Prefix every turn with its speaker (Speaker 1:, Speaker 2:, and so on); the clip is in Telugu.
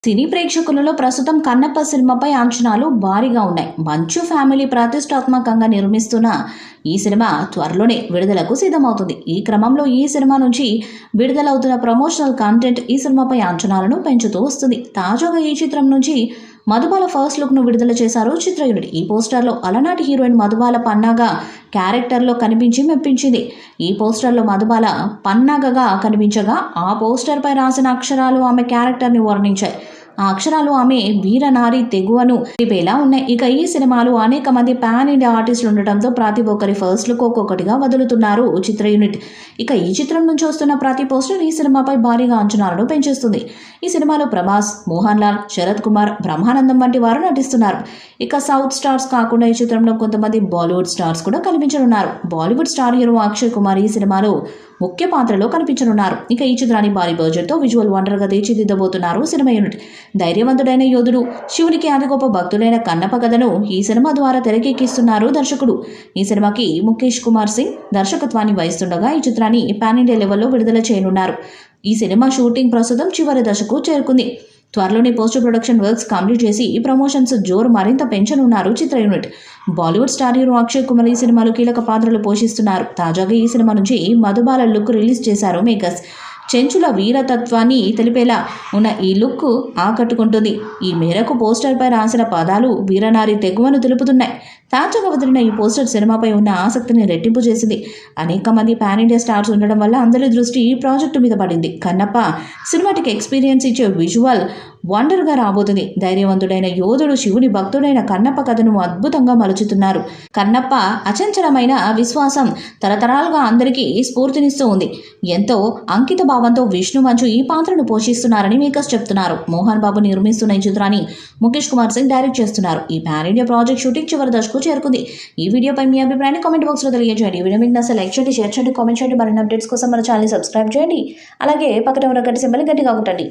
Speaker 1: సినీ ప్రేక్షకులలో ప్రస్తుతం కన్నప్ప సినిమాపై అంచనాలు భారీగా ఉన్నాయి. మంచు ఫ్యామిలీ ప్రతిష్టాత్మకంగా నిర్మిస్తున్న ఈ సినిమా త్వరలోనే విడుదలకు సిద్ధమవుతుంది. ఈ క్రమంలో ఈ సినిమా నుంచి విడుదలవుతున్న ప్రమోషనల్ కంటెంట్ ఈ సినిమాపై అంచనాలను పెంచుతూ వస్తుంది. తాజాగా ఈ చిత్రం నుంచి మధుబాల ఫస్ట్ లుక్ ను విడుదల చేశారు చిత్ర యూనిట్. ఈ పోస్టర్లో అలనాటి హీరోయిన్ మధుబాల పన్నాగ క్యారెక్టర్లో కనిపించి మెప్పించింది. ఈ పోస్టర్లో మధుబాల పన్నాగగా కనిపించగా ఆ పోస్టర్పై రాసిన అక్షరాలు ఆమె క్యారెక్టర్ని వర్ణించాయి. ఆ అక్షరాలు ఆమె వీరనారి తెగువను తెలిపేలా ఉన్నాయి. ఇక ఈ సినిమాలో అనేక మంది పాన్ ఇండియా ఆర్టిస్టులు ఉండటంతో ప్రతి ఒక్కరి ఫస్ట్ లుక్ ఒక్కొక్కటిగా వదులుతున్నారు చిత్ర యూనిట్. ఇక ఈ చిత్రం నుంచి వస్తున్న ప్రతి పోస్టర్ ఈ సినిమాపై భారీగా అంచనాలను పెంచేస్తుంది. ఈ సినిమాలో ప్రభాస్, మోహన్ లాల్, శరత్ కుమార్, బ్రహ్మానందం వంటి వారు నటిస్తున్నారు. ఇక సౌత్ స్టార్స్ కాకుండా ఈ చిత్రంలో కొంతమంది బాలీవుడ్ స్టార్స్ కూడా కనిపించనున్నారు. బాలీవుడ్ స్టార్ హీరో అక్షయ్ కుమార్ ఈ సినిమాలో ముఖ్య పాత్రలో కనిపించనున్నారు. ఇక ఈ చిత్రాన్ని భారీ బడ్జెట్తో విజువల్ వండర్గా తీర్చిదిద్దబోతున్నారు సినిమా యూనిట్. ధైర్యవంతుడైన యోధుడు, శివునికి అతి గొప్ప భక్తుడైన కన్నప్ప కథను ఈ సినిమా ద్వారా తెరకెక్కిస్తున్నారు దర్శకుడు. ఈ సినిమాకి ముఖేష్ కుమార్ సింగ్ దర్శకత్వాన్ని వహిస్తుండగా ఈ చిత్రాన్ని పాన్ ఇండియా లెవెల్లో విడుదల చేయనున్నారు. ఈ సినిమా షూటింగ్ ప్రస్తుతం చివరి దశకు చేరుకుంది. త్వరలోనే పోస్ట్ ప్రొడక్షన్ వర్క్స్ కంప్లీట్ చేసి ఈ ప్రమోషన్స్ జోరు మరింత పెంచనున్నారు చిత్ర unit. Bollywood star hero Akshay Kumar ఈ సినిమాలో కీలక పాత్రలు పోషిస్తున్నారు. తాజాగా ఈ సినిమా నుంచి మధుబాల లుక్ రిలీజ్ చేశారు మేకర్స్. చెంచుల వీరతత్వాన్ని తెలిపేలా ఉన్న ఈ లుక్ ఆకట్టుకుంటుంది. ఈ మేరకు పోస్టర్పై రాసిన పదాలు వీరనారి తెగువను తెలుపుతున్నాయి. తాజాగా వదిలిన ఈ పోస్టర్ సినిమాపై ఉన్న ఆసక్తిని రెట్టింపు చేసింది. అనేక మంది పాన్ ఇండియా స్టార్స్ ఉండడం వల్ల అందరి దృష్టి ఈ ప్రాజెక్టు మీద పడింది. కన్నప్ప సినిమాటిక్ ఎక్స్పీరియన్స్ ఇచ్చే విజువల్ వండర్గా రాబోతుంది. ధైర్యవంతుడైన యోధుడు, శివుని భక్తుడైన కన్నప్ప కథను అద్భుతంగా మలుచుతున్నారు. కన్నప్ప అచంచలమైన విశ్వాసం తరతరాలుగా అందరికీ స్ఫూర్తినిస్తూ ఉంది. ఎంతో అంకిత భావంతో విష్ణు మంచు ఈ పాత్రను పోషిస్తున్నారని మేకర్స్ చెప్తున్నారు. మోహన్ బాబు నిర్మిస్తున్న ఈ చిత్రాన్ని ముఖేష్ కుమార్ సింగ్ డైరెక్ట్ చేస్తున్నారు. ఈ పాన్ ఇండియా ప్రాజెక్ట్ షూటింగ్ చివరి దశకు చేరుకుంది. ఈ వీడియోపై మీ అభిప్రాయాన్ని కామెంట్ బాక్స్లో తెలియజేయండి. ఈ వీడియో మీకు నచ్చితే లైక్ చేయండి, షేర్ చేయండి, కామెంట్ చేయండి. మరిన్ని అప్డేట్స్ కోసం మన ఛానల్ సబ్స్క్రైబ్ చేయండి. అలాగే పక్కన ఉన్న గంట సింబల్ని గట్టిగా కొట్టండి.